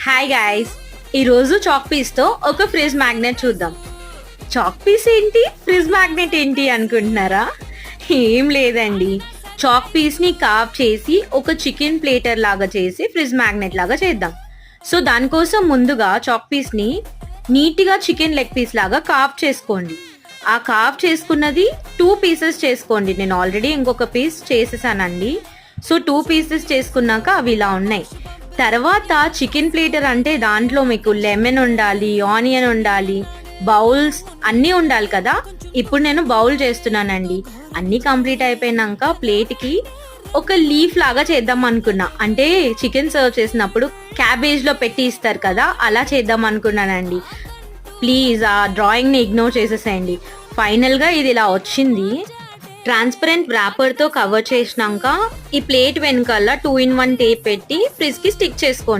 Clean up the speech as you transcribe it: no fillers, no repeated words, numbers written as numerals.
Hi guys, ఈరోజు chalk పీస్తో ఒక fridge magnet చూద్దాం. చాక్ పీస్ ఏంటి, ఫ్రిడ్జ్ మ్యాగ్నెట్ ఏంటి అనుకుంటున్నారా? ఏం లేదండి, చాక్ పీస్ని కార్వ్ చేసి ఒక చికెన్ ప్లేటర్ లాగా చేసి ఫ్రిడ్జ్ మ్యాగ్నెట్ లాగా చేద్దాం. సో దానికోసం ముందుగా చాక్ పీస్ని నీట్గా చికెన్ లెగ్ పీస్ లాగా కార్వ్ చేసుకోండి. ఆ కార్వ్ చేసుకున్నది 2 పీసెస్ చేసుకోండి. నేను ఆల్రెడీ ఇంకొక పీస్ చేసేసానండి. సో 2 పీసెస్ చేసుకున్నాక అవి ఇలా ఉన్నాయి. తర్వాత చికెన్ ప్లేటర్ అంటే దాంట్లో మీకు లెమన్ ఉండాలి, ఆనియన్ ఉండాలి, బౌల్స్ అన్నీ ఉండాలి కదా. ఇప్పుడు నేను బౌల్ చేస్తున్నానండి. అన్నీ కంప్లీట్ అయిపోయినాక ప్లేట్కి ఒక లీఫ్ లాగా చేద్దాం అనుకున్నా. అంటే చికెన్ సర్వ్ చేసినప్పుడు క్యాబేజ్లో పెట్టి ఇస్తారు కదా, అలా చేద్దాం అనుకున్నానండి. ప్లీజ్ ఆ డ్రాయింగ్ని ఇగ్నోర్ చేసేసేయండి. ఫైనల్గా ఇది ఇలా వచ్చింది. ట్రాన్స్పరెంట్ ర్యాపర్తో కవర్ చేసినాక ఈ ప్లేట్ వెనకాల 2-in-1 టేప్ పెట్టి ఫ్రిడ్జ్కి స్టిక్ చేసుకోండి.